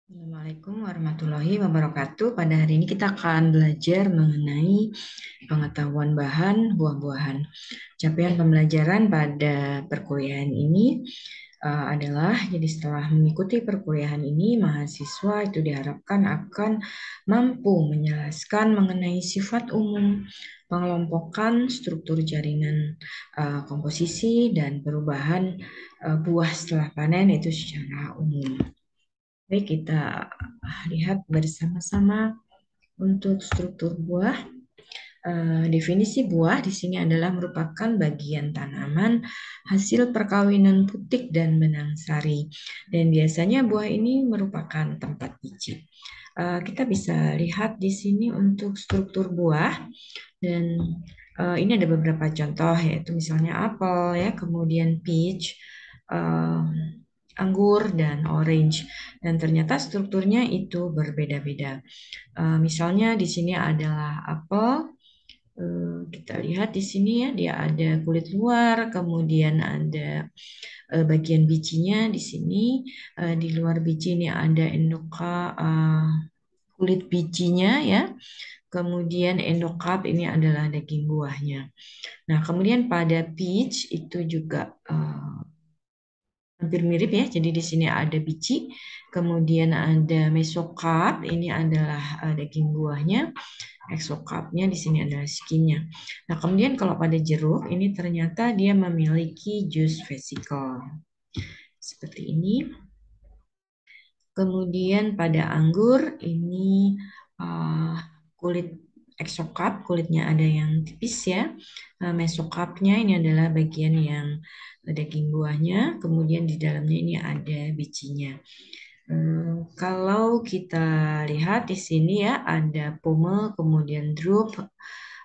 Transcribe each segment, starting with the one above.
Assalamualaikum warahmatullahi wabarakatuh. Pada hari ini kita akan belajar mengenai pengetahuan bahan buah-buahan. Capaian pembelajaran pada perkuliahan ini adalah, jadi setelah mengikuti perkuliahan ini, mahasiswa itu diharapkan akan mampu menjelaskan mengenai sifat umum, pengelompokan struktur jaringan komposisi dan perubahan buah setelah panen itu secara umum. Baik, kita lihat bersama-sama untuk struktur buah. Definisi buah di sini adalah merupakan bagian tanaman hasil perkawinan putik dan benang sari. Dan biasanya buah ini merupakan tempat biji. Kita bisa lihat di sini untuk struktur buah dan ini ada beberapa contoh, yaitu misalnya apel ya, kemudian peach, anggur dan orange. Dan ternyata strukturnya itu berbeda-beda. Misalnya di sini adalah apel. Kita lihat di sini ya, dia ada kulit luar, kemudian ada bagian bijinya di sini. Di luar biji ini ada kulit bijinya ya. Kemudian endokap ini adalah daging buahnya. Nah, kemudian pada peach itu juga hampir mirip ya. Jadi di sini ada biji, kemudian ada mesokarp, ini adalah daging buahnya. Exokarpnya di sini adalah skinnya. Nah, kemudian kalau pada jeruk ini ternyata dia memiliki juice vesicle seperti ini. Kemudian pada anggur ini kulit exocarp, kulitnya ada yang tipis ya. Mesocarpnya ini adalah bagian yang daging buahnya, kemudian di dalamnya ini ada bijinya. Kalau kita lihat di sini ya, ada pome, kemudian drupe,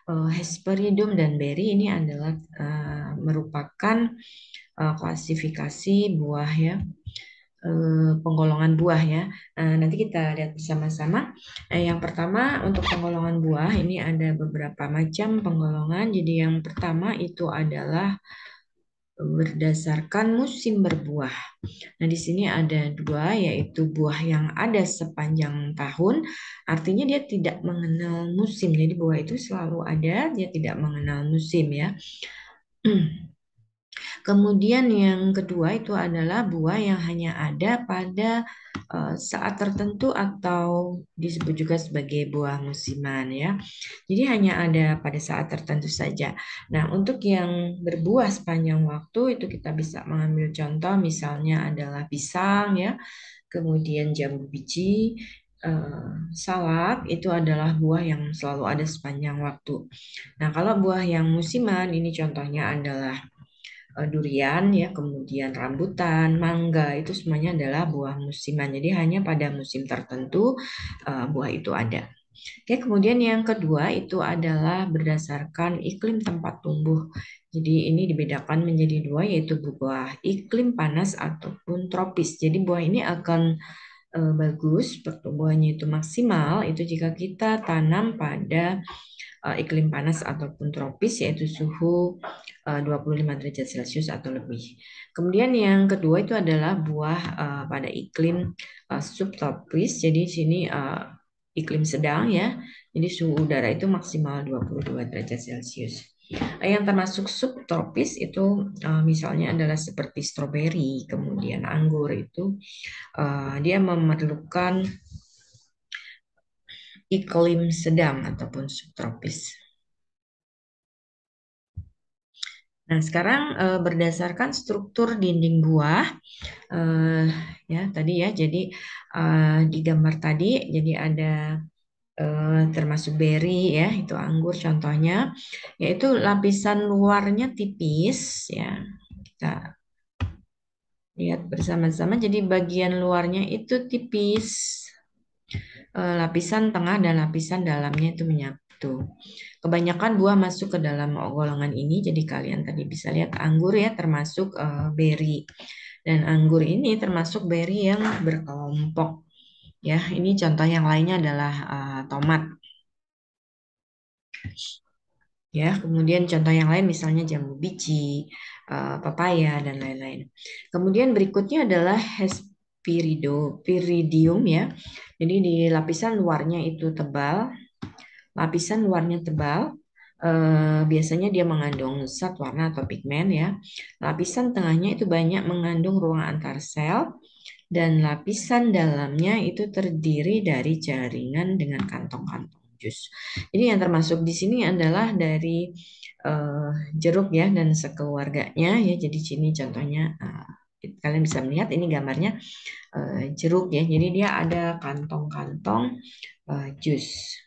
hesperidum dan berry, ini adalah merupakan klasifikasi buah ya, penggolongan buah ya. Nanti kita lihat bersama-sama. Yang pertama untuk penggolongan buah ini ada beberapa macam penggolongan. Jadi yang pertama itu adalah berdasarkan musim berbuah. Nah, di sini ada dua, yaitu buah yang ada sepanjang tahun, artinya dia tidak mengenal musim. Jadi buah itu selalu ada, dia tidak mengenal musim ya. Kemudian yang kedua itu adalah buah yang hanya ada pada saat tertentu atau disebut juga sebagai buah musiman ya. Jadi hanya ada pada saat tertentu saja. Nah, untuk yang berbuah sepanjang waktu itu kita bisa mengambil contoh, misalnya adalah pisang ya, kemudian jambu biji, salak itu adalah buah yang selalu ada sepanjang waktu. Nah, kalau buah yang musiman ini contohnya adalah durian ya, kemudian rambutan, mangga, itu semuanya adalah buah musiman. Jadi hanya pada musim tertentu buah itu ada. Oke, kemudian yang kedua itu adalah berdasarkan iklim tempat tumbuh. Jadi ini dibedakan menjadi dua, yaitu buah iklim panas ataupun tropis. Jadi buah ini akan bagus, pertumbuhannya itu maksimal itu jika kita tanam pada iklim panas ataupun tropis, yaitu suhu 25 derajat Celcius atau lebih. Kemudian yang kedua itu adalah buah pada iklim subtropis. Jadi di sini iklim sedang ya. Jadi suhu udara itu maksimal 22 derajat Celcius. Yang termasuk subtropis itu misalnya adalah seperti stroberi, kemudian anggur itu dia memerlukan iklim sedang ataupun subtropis. Nah, sekarang berdasarkan struktur dinding buah, ya tadi ya, jadi di gambar tadi, jadi ada termasuk berry ya, itu anggur contohnya, yaitu lapisan luarnya tipis ya. Kita lihat bersama-sama, jadi bagian luarnya itu tipis, lapisan tengah dan lapisan dalamnya itu menyatu. Kebanyakan buah masuk ke dalam golongan ini, jadi kalian tadi bisa lihat anggur ya termasuk berry. Dan anggur ini termasuk berry yang berkelompok. Ya, ini contoh yang lainnya adalah tomat. Ya, kemudian contoh yang lain misalnya jambu biji, pepaya dan lain-lain. Kemudian berikutnya adalah Piridium ya. Jadi di lapisan luarnya itu tebal, lapisan luarnya tebal. Biasanya dia mengandung zat warna atau pigmen ya. Lapisan tengahnya itu banyak mengandung ruang antar sel dan lapisan dalamnya itu terdiri dari jaringan dengan kantong-kantong jus. Jadi yang termasuk di sini adalah dari eh, jeruk ya dan sekeluarganya ya. Jadi sini contohnya kalian bisa melihat ini gambarnya jeruk ya. Jadi dia ada kantong-kantong jus.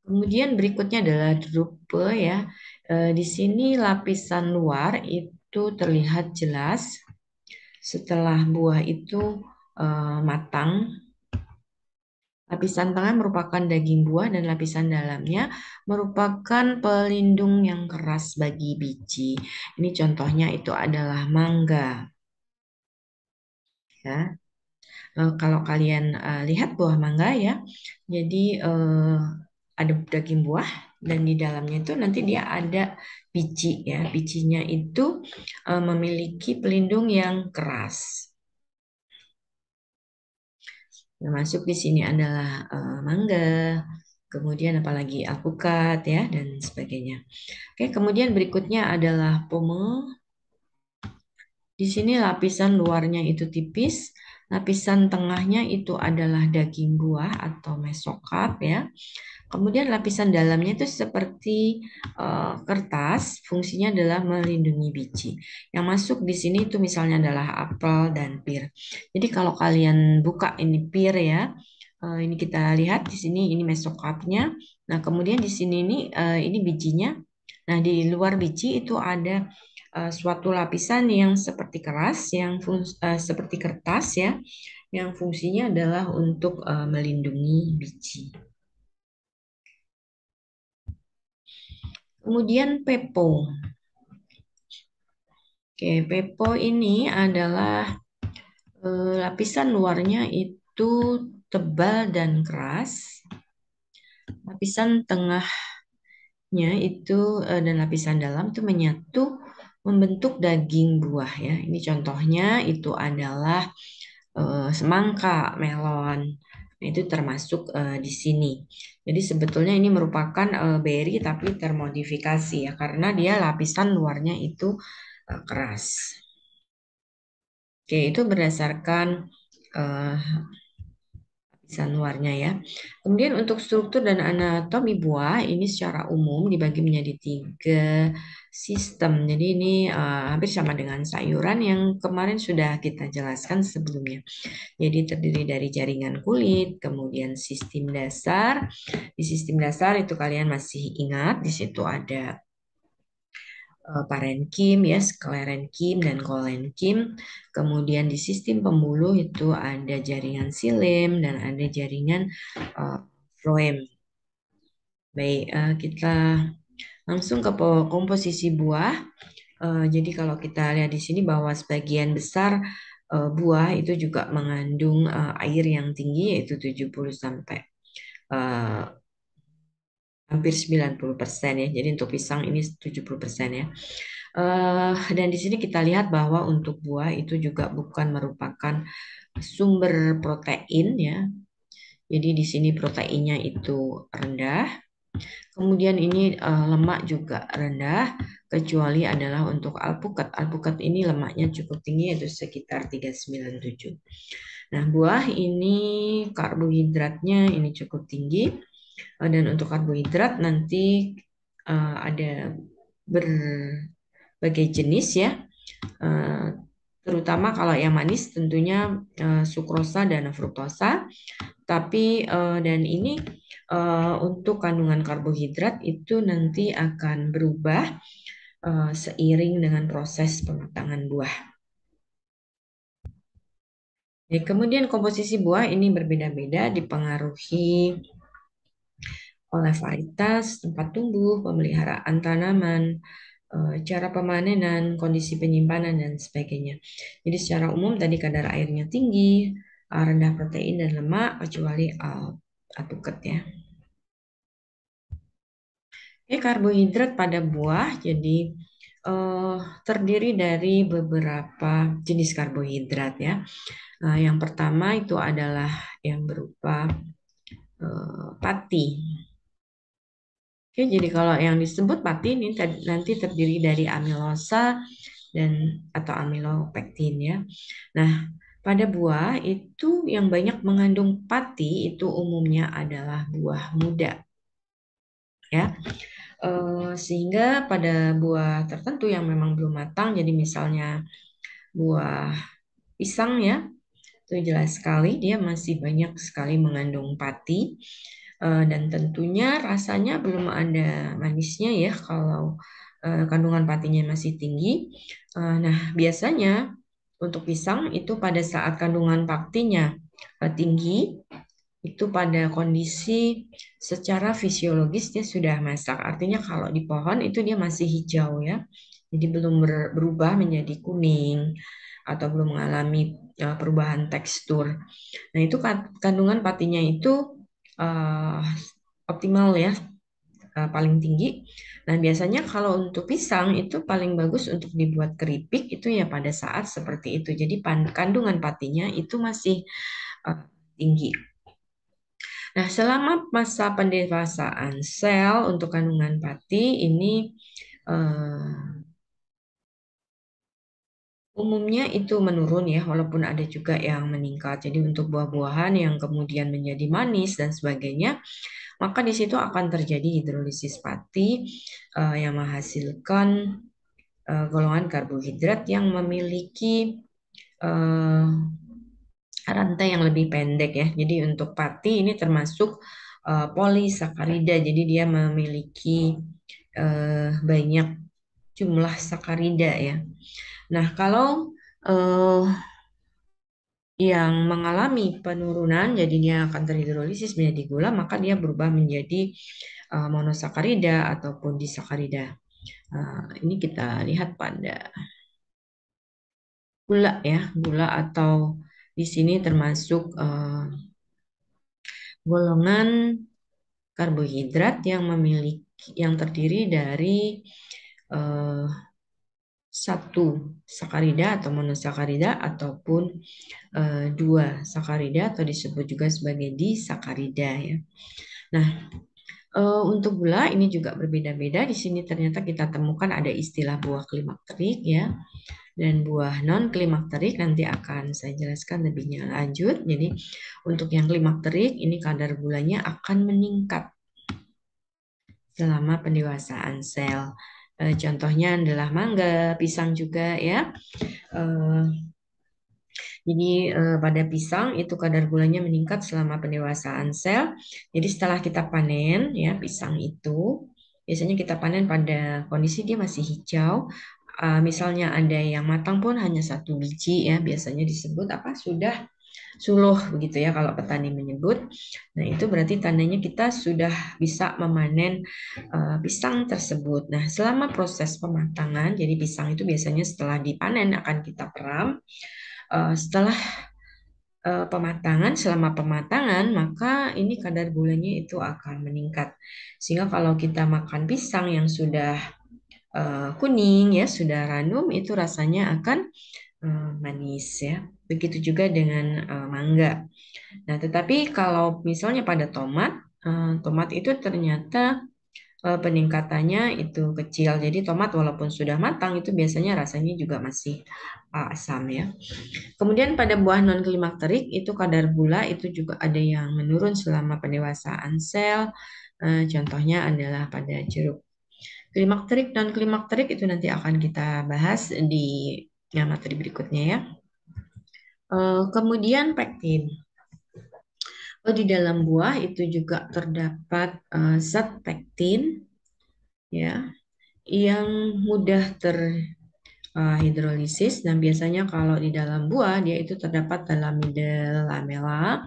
Kemudian berikutnya adalah drupe ya. Di sini lapisan luar itu terlihat jelas setelah buah itu matang. Lapisan tengah merupakan daging buah dan lapisan dalamnya merupakan pelindung yang keras bagi biji. Ini contohnya itu adalah mangga ya. Kalau kalian lihat buah mangga ya, jadi ada daging buah dan di dalamnya itu nanti dia ada biji ya. Bijinya itu memiliki pelindung yang keras. Termasuk di sini adalah mangga, kemudian apalagi alpukat ya dan sebagainya. Oke, kemudian berikutnya adalah pome. Di sini lapisan luarnya itu tipis, lapisan tengahnya itu adalah daging buah atau mesokarp ya. Kemudian lapisan dalamnya itu seperti kertas, fungsinya adalah melindungi biji. Yang masuk di sini itu misalnya adalah apel dan pir. Jadi kalau kalian buka ini pir ya, ini kita lihat di sini ini mesokarpnya. Nah kemudian di sini ini bijinya. Nah di luar biji itu ada suatu lapisan yang seperti keras, seperti kertas ya, yang fungsinya adalah untuk melindungi biji. Kemudian pepo. Oke, pepo ini adalah lapisan luarnya itu tebal dan keras. Lapisan tengahnya itu dan lapisan dalam itu menyatu membentuk daging buah ya. Ini contohnya itu adalah semangka, melon. Nah, itu termasuk di sini. Jadi sebetulnya ini merupakan berry tapi termodifikasi ya karena dia lapisan luarnya itu keras. Oke, itu berdasarkan eh, lapisan luarnya ya. Kemudian untuk struktur dan anatomi buah ini secara umum dibagi menjadi 3 sistem. Jadi ini hampir sama dengan sayuran yang kemarin sudah kita jelaskan sebelumnya. Jadi terdiri dari jaringan kulit, kemudian sistem dasar. Di sistem dasar itu kalian masih ingat di situ ada parenkim ya, sklerenkim dan kolenkim. Kemudian di sistem pembuluh itu ada jaringan xilem dan ada jaringan phloem. Baik, kita langsung ke komposisi buah. Jadi kalau kita lihat di sini bahwa sebagian besar buah itu juga mengandung air yang tinggi yaitu 70 sampai hampir 90% ya. Jadi untuk pisang ini 70% ya. Dan di sini kita lihat bahwa untuk buah itu juga bukan merupakan sumber protein ya. Jadi di sini proteinnya itu rendah. Kemudian ini lemak juga rendah, kecuali adalah untuk alpukat. Alpukat ini lemaknya cukup tinggi yaitu sekitar 397. Nah, buah ini karbohidratnya ini cukup tinggi. Dan untuk karbohidrat nanti ada berbagai jenis ya. Terutama kalau yang manis tentunya sukrosa dan fruktosa. Tapi dan ini untuk kandungan karbohidrat itu nanti akan berubah seiring dengan proses pematangan buah. Ya, kemudian komposisi buah ini berbeda-beda dipengaruhi oleh varietas, tempat tumbuh, pemeliharaan tanaman, cara pemanenan, kondisi penyimpanan, dan sebagainya. Jadi secara umum tadi kadar airnya tinggi, rendah protein dan lemak, kecuali alpukat ya. Karbohidrat pada buah jadi terdiri dari beberapa jenis karbohidrat ya. Yang pertama itu adalah yang berupa pati. Oke, jadi kalau yang disebut pati ini nanti terdiri dari amilosa dan atau amilopektin ya. Nah, pada buah itu yang banyak mengandung pati itu umumnya adalah buah muda ya. Sehingga pada buah tertentu yang memang belum matang, jadi misalnya buah pisang ya, itu jelas sekali dia masih banyak sekali mengandung pati. Dan tentunya rasanya belum ada manisnya ya kalau kandungan patinya masih tinggi. Nah, biasanya untuk pisang itu pada saat kandungan patinya tinggi, itu pada kondisi secara fisiologis dia sudah masak. Artinya kalau di pohon itu dia masih hijau ya. Jadi belum berubah menjadi kuning atau belum mengalami perubahan tekstur. Nah, itu kandungan patinya itu uh, optimal ya, paling tinggi. Nah, biasanya kalau untuk pisang itu paling bagus untuk dibuat keripik itu ya pada saat seperti itu. Jadi kandungan patinya itu masih tinggi. Nah, selama masa pendewasaan sel untuk kandungan pati ini umumnya itu menurun ya, walaupun ada juga yang meningkat. Jadi untuk buah-buahan yang kemudian menjadi manis dan sebagainya, maka di situ akan terjadi hidrolisis pati yang menghasilkan golongan karbohidrat yang memiliki uh, rantai yang lebih pendek ya. Jadi untuk pati ini termasuk polisakarida. Jadi dia memiliki banyak jumlah sakarida ya. Nah, kalau yang mengalami penurunan, jadi dia akan terhidrolisis menjadi gula, maka dia berubah menjadi monosakarida ataupun disakarida. Ini kita lihat pada gula ya, gula atau di sini termasuk golongan karbohidrat yang terdiri dari satu sakarida atau monosakarida ataupun dua sakarida atau disebut juga sebagai disakarida ya. Nah, untuk gula ini juga berbeda-beda. Di sini ternyata kita temukan ada istilah buah klimakterik ya dan buah non klimakterik, nanti akan saya jelaskan lebih lanjut. Jadi untuk yang klimakterik ini kadar gulanya akan meningkat selama pendewasaan sel. Contohnya adalah mangga, pisang juga ya. Jadi pada pisang itu kadar gulanya meningkat selama pendewasaan sel. Jadi setelah kita panen ya pisang itu, biasanya kita panen pada kondisi dia masih hijau. Misalnya ada yang matang pun hanya satu biji ya, biasanya disebut apa sudah suluh begitu ya kalau petani menyebut. Nah, itu berarti tandanya kita sudah bisa memanen pisang tersebut. Nah, selama proses pematangan, jadi pisang itu biasanya setelah dipanen akan kita peram. Setelah selama pematangan, maka ini kadar gulanya itu akan meningkat. Sehingga kalau kita makan pisang yang sudah kuning ya, sudah ranum, itu rasanya akan manis ya. Begitu juga dengan mangga. Nah, tetapi kalau misalnya pada tomat, tomat itu ternyata peningkatannya itu kecil. Jadi tomat walaupun sudah matang itu biasanya rasanya juga masih asam ya. Kemudian pada buah non klimakterik itu kadar gula itu juga ada yang menurun selama pendewasaan sel. Contohnya adalah pada jeruk. Klimakterik non klimakterik itu nanti akan kita bahas di materi berikutnya ya. Kemudian pektin. Di dalam buah itu juga terdapat zat pektin ya yang mudah terhidrolisis dan biasanya kalau di dalam buah dia itu terdapat dalam middle lamella.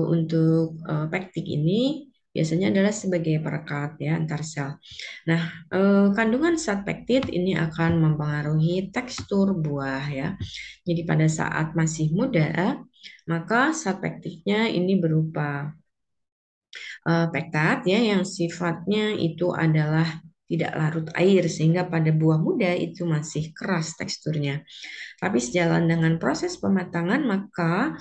Untuk pektin ini biasanya adalah sebagai perekat ya antar sel. Nah, kandungan zat pektin ini akan mempengaruhi tekstur buah ya. Jadi pada saat masih muda, maka zat pektinnya ini berupa pektat ya yang sifatnya itu adalah tidak larut air sehingga pada buah muda itu masih keras teksturnya. Tapi sejalan dengan proses pematangan maka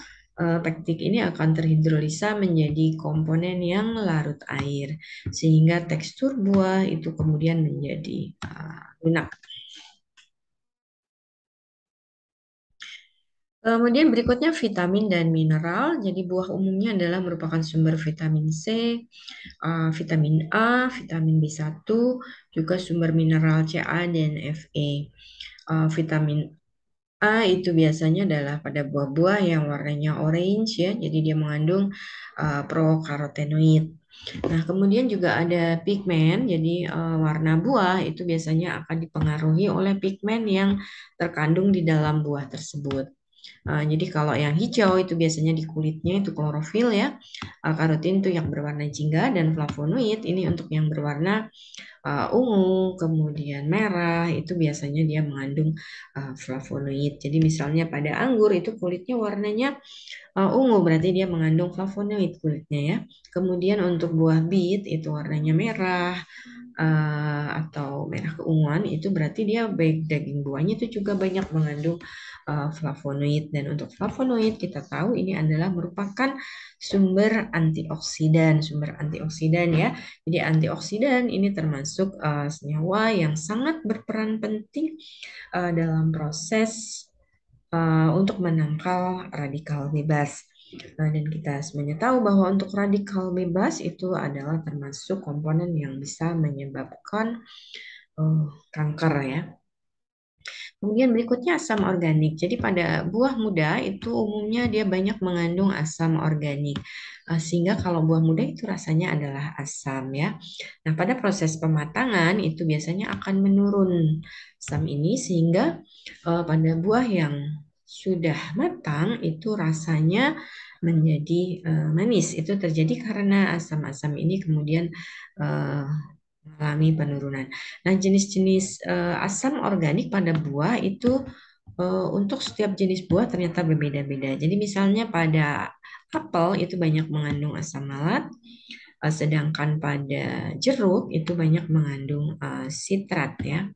pektin ini akan terhidrolisa menjadi komponen yang larut air sehingga tekstur buah itu kemudian menjadi lunak. Kemudian berikutnya vitamin dan mineral. Jadi buah umumnya adalah merupakan sumber vitamin C, vitamin A, vitamin B1, juga sumber mineral CA dan Fe. Vitamin A itu biasanya adalah pada buah-buah yang warnanya orange ya, jadi dia mengandung prokarotenoid. Nah, kemudian juga ada pigmen, jadi warna buah itu biasanya akan dipengaruhi oleh pigmen yang terkandung di dalam buah tersebut. Jadi kalau yang hijau itu biasanya di kulitnya itu klorofil ya, karotin itu yang berwarna jingga dan flavonoid ini untuk yang berwarna ungu, kemudian merah itu biasanya dia mengandung flavonoid. Jadi misalnya pada anggur itu kulitnya warnanya ungu berarti dia mengandung flavonoid kulitnya ya. Kemudian untuk buah bit itu warnanya merah atau merah keunguan itu berarti dia baik daging buahnya itu juga banyak mengandung flavonoid dan untuk flavonoid kita tahu ini adalah merupakan sumber antioksidan ya. Jadi antioksidan ini termasuk senyawa yang sangat berperan penting dalam proses untuk menangkal radikal bebas. Dan kita semuanya tahu bahwa untuk radikal bebas itu adalah termasuk komponen yang bisa menyebabkan kanker ya. Kemudian berikutnya asam organik. Jadi pada buah muda itu umumnya dia banyak mengandung asam organik. Sehingga kalau buah muda itu rasanya adalah asam ya. Nah, pada proses pematangan itu biasanya akan menurun asam ini sehingga pada buah yang sudah matang itu rasanya menjadi manis. Itu terjadi karena asam-asam ini kemudian mengalami penurunan. Nah, jenis-jenis asam organik pada buah itu untuk setiap jenis buah ternyata berbeda-beda. Jadi misalnya pada apel itu banyak mengandung asam malat, sedangkan pada jeruk itu banyak mengandung sitrat ya.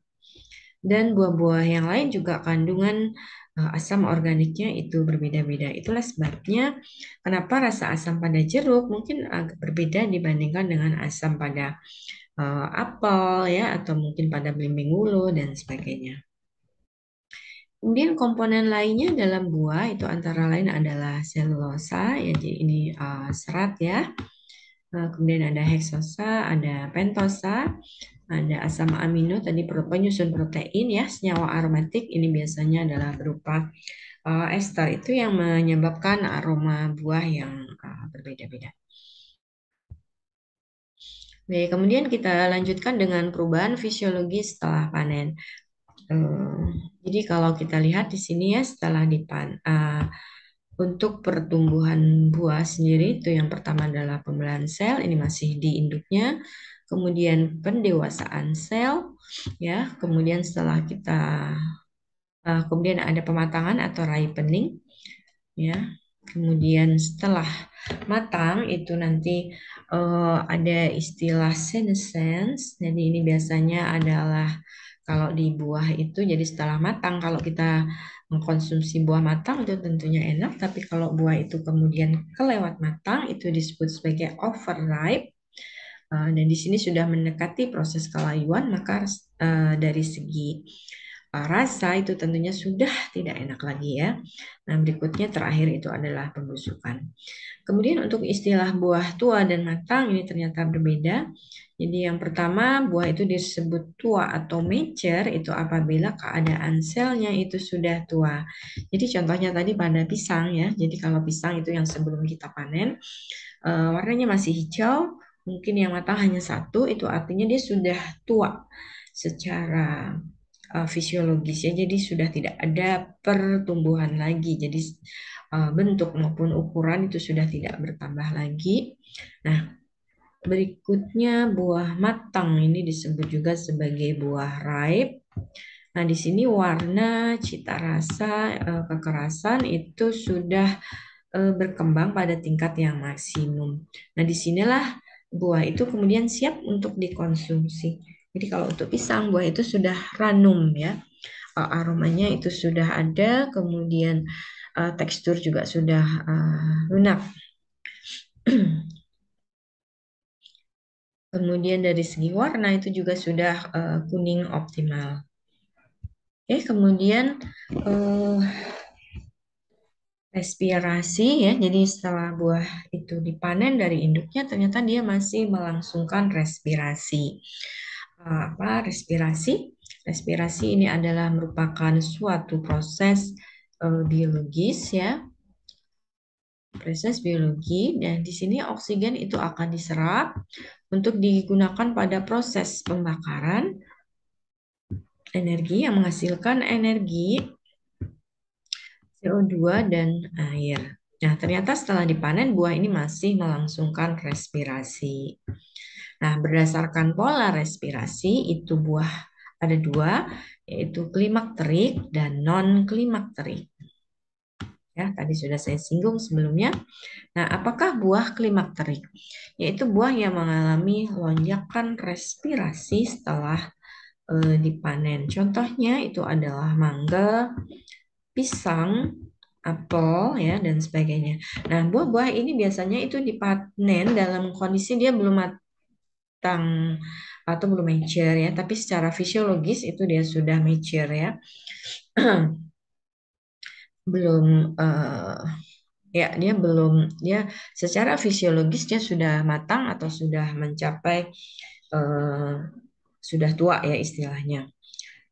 Dan buah-buah yang lain juga kandungan asam organiknya itu berbeda-beda. Itulah sebabnya kenapa rasa asam pada jeruk mungkin agak berbeda dibandingkan dengan asam pada apel ya atau mungkin pada belimbing ulu dan sebagainya. Kemudian komponen lainnya dalam buah itu antara lain adalah selulosa, ya jadi ini serat ya. Kemudian ada heksosa, ada pentosa, ada asam amino tadi penyusun protein ya, senyawa aromatik ini biasanya adalah berupa ester itu yang menyebabkan aroma buah yang berbeda-beda. Oke, kemudian kita lanjutkan dengan perubahan fisiologi setelah panen. Jadi kalau kita lihat di sini ya setelah untuk pertumbuhan buah sendiri itu yang pertama adalah pembelahan sel, ini masih di induknya, kemudian pendewasaan sel, ya, kemudian setelah kita kemudian ada pematangan atau ripening, ya, kemudian setelah matang itu nanti ada istilah senescence, jadi ini biasanya adalah kalau di buah itu jadi setelah matang, kalau kita mengkonsumsi buah matang itu tentunya enak, tapi kalau buah itu kemudian kelewat matang itu disebut sebagai overripe. Dan di sini sudah mendekati proses kelayuan, maka dari segi rasa itu tentunya sudah tidak enak lagi ya. Nah, berikutnya terakhir itu adalah pembusukan. Kemudian untuk istilah buah tua dan matang ini ternyata berbeda. Jadi yang pertama buah itu disebut tua atau mature itu apabila keadaan selnya itu sudah tua. Jadi contohnya tadi pada pisang ya. Jadi kalau pisang itu yang sebelum kita panen warnanya masih hijau, mungkin yang matang hanya satu, itu artinya dia sudah tua secara fisiologis ya. Jadi sudah tidak ada pertumbuhan lagi. Jadi bentuk maupun ukuran itu sudah tidak bertambah lagi. Nah, berikutnya buah matang ini disebut juga sebagai buah ripe. Nah, di sini warna, cita rasa, kekerasan itu sudah berkembang pada tingkat yang maksimum. Nah, disinilah buah itu kemudian siap untuk dikonsumsi. Jadi kalau untuk pisang, buah itu sudah ranum ya. Aromanya itu sudah ada, kemudian tekstur juga sudah lunak. Kemudian dari segi warna itu juga sudah kuning optimal. Oke, kemudian respirasi ya. Jadi setelah buah itu dipanen dari induknya, ternyata dia masih melangsungkan respirasi. Apa respirasi? Respirasi ini adalah merupakan suatu proses biologis ya, proses biologi, dan di sini oksigen itu akan diserap untuk digunakan pada proses pembakaran energi yang menghasilkan energi CO2 dan air. Nah, ternyata setelah dipanen buah ini masih melangsungkan respirasi. Nah, berdasarkan pola respirasi itu buah ada dua, yaitu klimakterik dan non-klimakterik. Ya, tadi sudah saya singgung sebelumnya. Nah, apakah buah klimakterik? Yaitu buah yang mengalami lonjakan respirasi setelah dipanen. Contohnya itu adalah mangga, pisang, apel, ya, dan sebagainya. Nah, buah-buah ini biasanya itu dipanen dalam kondisi dia belum matang atau belum mature ya, tapi secara fisiologis itu dia sudah mature ya. Belum ya dia belum dia secara fisiologis dia sudah matang atau sudah mencapai sudah tua ya istilahnya.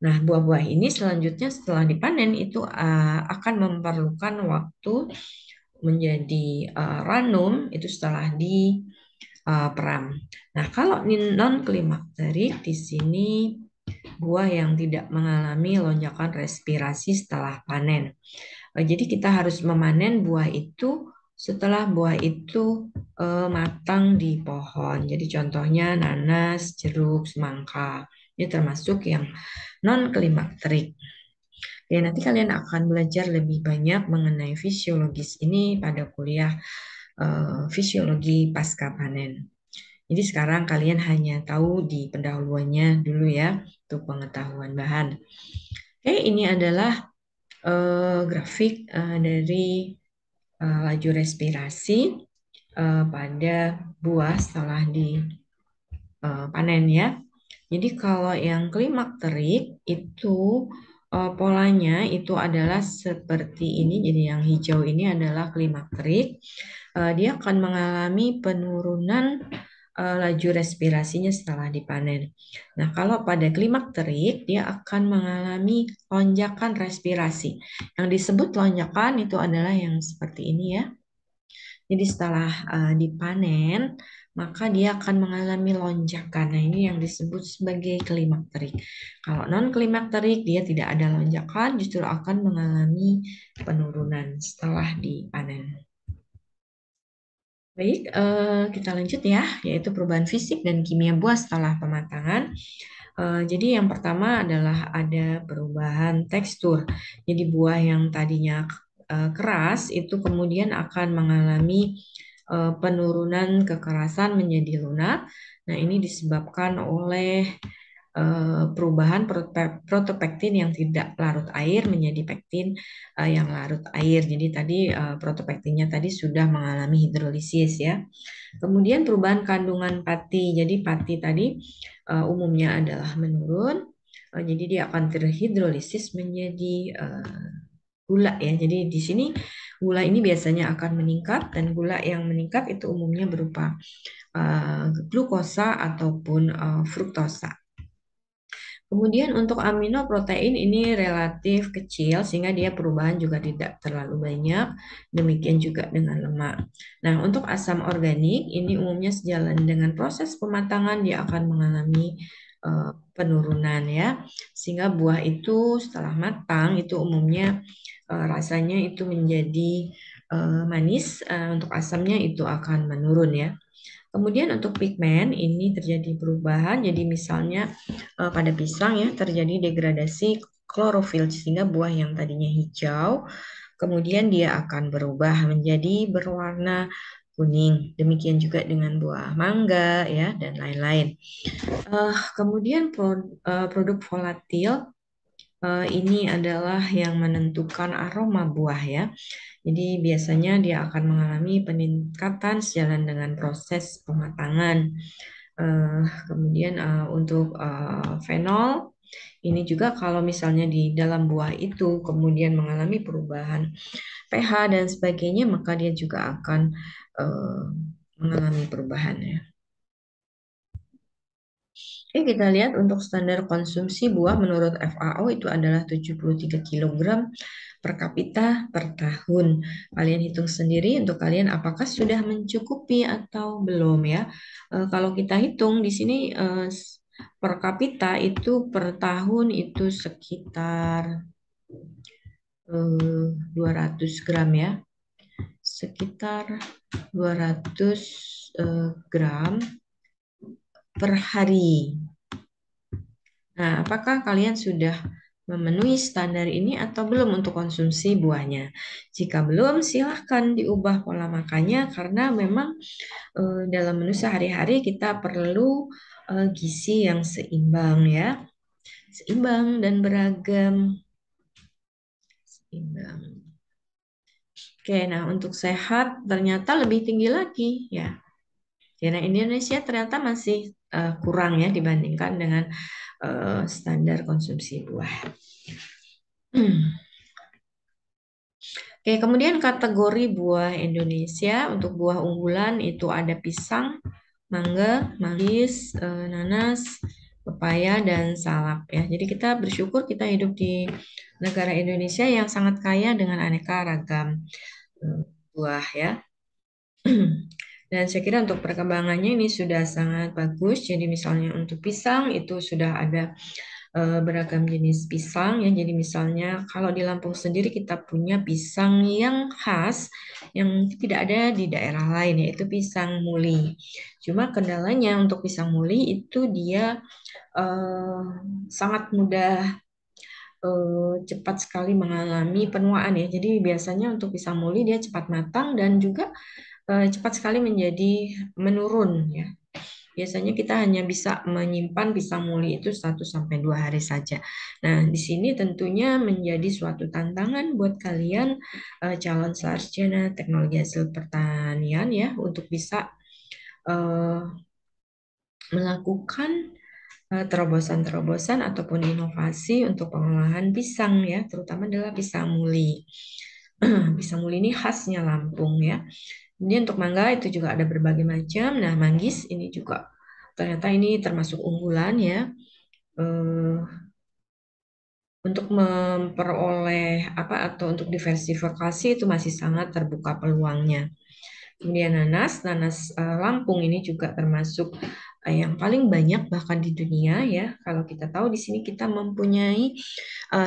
Nah, buah-buah ini selanjutnya setelah dipanen itu akan memerlukan waktu menjadi ranum itu setelah di peram. Nah, kalau non klimakterik di sini buah yang tidak mengalami lonjakan respirasi setelah panen. Jadi kita harus memanen buah itu setelah buah itu matang di pohon. Jadi contohnya nanas, jeruk, semangka. Ini termasuk yang non klimakterik. Ya, nanti kalian akan belajar lebih banyak mengenai fisiologis ini pada kuliah fisiologi pasca panen. Jadi sekarang kalian hanya tahu di pendahuluannya dulu ya, untuk pengetahuan bahan. Oke, ini adalah grafik dari laju respirasi pada buah setelah dipanen ya. Jadi kalau yang klimakterik itu polanya itu adalah seperti ini. Jadi yang hijau ini adalah klimakterik. Dia akan mengalami penurunan laju respirasinya setelah dipanen. Nah, kalau pada klimakterik dia akan mengalami lonjakan respirasi. Yang disebut lonjakan itu adalah yang seperti ini ya. Jadi setelah dipanen, maka dia akan mengalami lonjakan. Nah, ini yang disebut sebagai klimakterik. Kalau non klimakterik dia tidak ada lonjakan, justru akan mengalami penurunan setelah dipanen. Baik, kita lanjut ya, yaitu perubahan fisik dan kimia buah setelah pematangan. Jadi yang pertama adalah ada perubahan tekstur. Jadi buah yang tadinya keras itu kemudian akan mengalami penurunan kekerasan menjadi lunak. Nah, ini disebabkan oleh perubahan protopektin yang tidak larut air menjadi pektin yang larut air. Jadi tadi protopektinnya tadi sudah mengalami hidrolisis ya. Kemudian perubahan kandungan pati. Jadi pati tadi umumnya adalah menurun. Jadi dia akan terhidrolisis menjadi gula ya. Jadi di sini gula ini biasanya akan meningkat dan gula yang meningkat itu umumnya berupa glukosa ataupun fruktosa. Kemudian untuk amino protein ini relatif kecil sehingga dia perubahan juga tidak terlalu banyak. Demikian juga dengan lemak. Nah, untuk asam organik ini umumnya sejalan dengan proses pematangan dia akan mengalami penurunan ya. Sehingga buah itu setelah matang itu umumnya rasanya itu menjadi manis, untuk asamnya itu akan menurun ya. Kemudian untuk pigmen ini terjadi perubahan, jadi misalnya pada pisang ya terjadi degradasi klorofil sehingga buah yang tadinya hijau kemudian dia akan berubah menjadi berwarna kuning. Demikian juga dengan buah mangga ya dan lain-lain. Kemudian produk volatil ini adalah yang menentukan aroma buah ya. Jadi biasanya dia akan mengalami peningkatan sejalan dengan proses pematangan. Kemudian untuk fenol ini juga kalau misalnya di dalam buah itu kemudian mengalami perubahan pH dan sebagainya, maka dia juga akan eh, mengalami perubahan ya. Oke, kita lihat untuk standar konsumsi buah menurut FAO itu adalah 73 kilogram per kapita per tahun. Kalian hitung sendiri untuk kalian apakah sudah mencukupi atau belum ya. Kalau kita hitung di sini per kapita itu per tahun itu sekitar 200 gram ya. Sekitar 200 gram per hari. Nah, apakah kalian sudah memenuhi standar ini atau belum untuk konsumsi buahnya? Jika belum, silahkan diubah pola makannya karena memang dalam menu sehari-hari kita perlu gizi yang seimbang ya. Seimbang dan beragam. Seimbang. Oke, nah untuk sehat ternyata lebih tinggi lagi ya. Karena Indonesia ternyata masih kurang ya dibandingkan dengan standar konsumsi buah. Oke, kemudian kategori buah Indonesia untuk buah unggulan itu ada pisang, mangga, manggis, nanas, pepaya, dan salak ya. Jadi kita bersyukur kita hidup di negara Indonesia yang sangat kaya dengan aneka ragam buah ya. Dan saya kira untuk perkembangannya ini sudah sangat bagus. Jadi misalnya untuk pisang itu sudah ada beragam jenis pisang ya. Jadi misalnya kalau di Lampung sendiri kita punya pisang yang khas yang tidak ada di daerah lain yaitu pisang muli. Cuma kendalanya untuk pisang muli itu dia sangat mudah cepat sekali mengalami penuaan ya. Jadi biasanya untuk pisang muli dia cepat matang dan juga cepat sekali menjadi menurun ya. Biasanya kita hanya bisa menyimpan pisang muli itu 1 sampai 2 hari saja. Nah, di sini tentunya menjadi suatu tantangan buat kalian calon sarjana teknologi hasil pertanian ya untuk bisa melakukan terobosan-terobosan ataupun inovasi untuk pengolahan pisang ya, terutama adalah pisang muli. Pisang muli ini khasnya Lampung ya. Kemudian untuk mangga itu juga ada berbagai macam. Nah, manggis ini juga ternyata ini termasuk unggulan ya. Untuk memperoleh apa atau untuk diversifikasi itu masih sangat terbuka peluangnya. Kemudian nanas Lampung ini juga termasuk yang paling banyak bahkan di dunia ya. Kalau kita tahu di sini kita mempunyai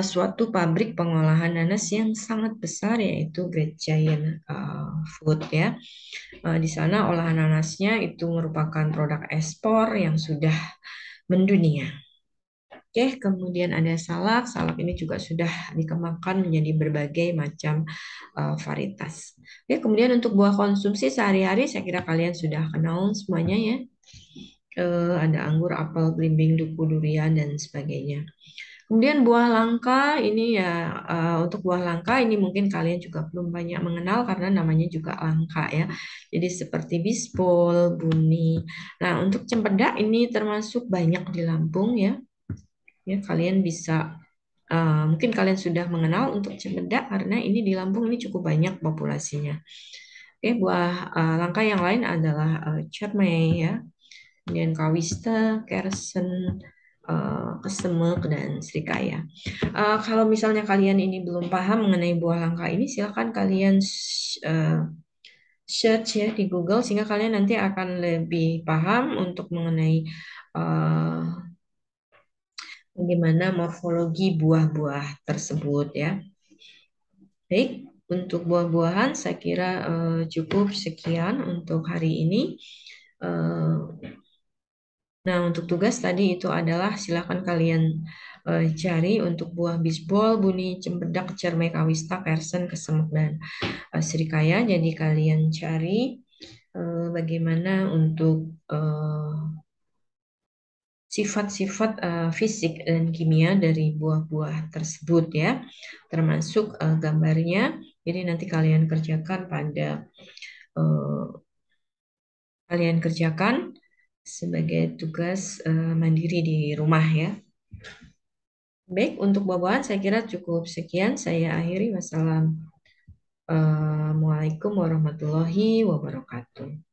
suatu pabrik pengolahan nanas yang sangat besar yaitu Great Giant Food ya. Di sana olahan nanasnya itu merupakan produk ekspor yang sudah mendunia. Oke, kemudian ada salak. Salak ini juga sudah dikembangkan menjadi berbagai macam varietas. Oke, kemudian untuk buah konsumsi sehari-hari, saya kira kalian sudah kenal semuanya ya. Ada anggur, apel, belimbing, duku, durian, dan sebagainya. Kemudian buah langka ini ya untuk buah langka ini mungkin kalian juga belum banyak mengenal karena namanya juga langka ya. Jadi seperti bispol, buni. Nah untuk cempedak ini termasuk banyak di Lampung ya. Ya kalian bisa mungkin kalian sudah mengenal untuk cempedak karena ini di Lampung ini cukup banyak populasinya. Oke buah langka yang lain adalah cermai ya. Kemudian kawista, kersen, kesemek, dan srikaya. Kalau misalnya kalian ini belum paham mengenai buah langka ini, silakan kalian search ya di Google sehingga kalian nanti akan lebih paham untuk mengenai bagaimana morfologi buah-buah tersebut ya. Baik, untuk buah-buahan saya kira cukup sekian untuk hari ini. Nah, untuk tugas tadi itu adalah silakan kalian cari untuk buah bisbol, buni, cempedak, cermai, kawista, kersen, kesemek, dan srikaya. Jadi kalian cari bagaimana untuk sifat-sifat fisik dan kimia dari buah-buah tersebut ya, termasuk gambarnya. Jadi nanti kalian kerjakan eh, kalian kerjakan sebagai tugas mandiri di rumah ya. Baik, untuk buah-buahan saya kira cukup sekian. Saya akhiri. Wassalamualaikum warahmatullahi wabarakatuh.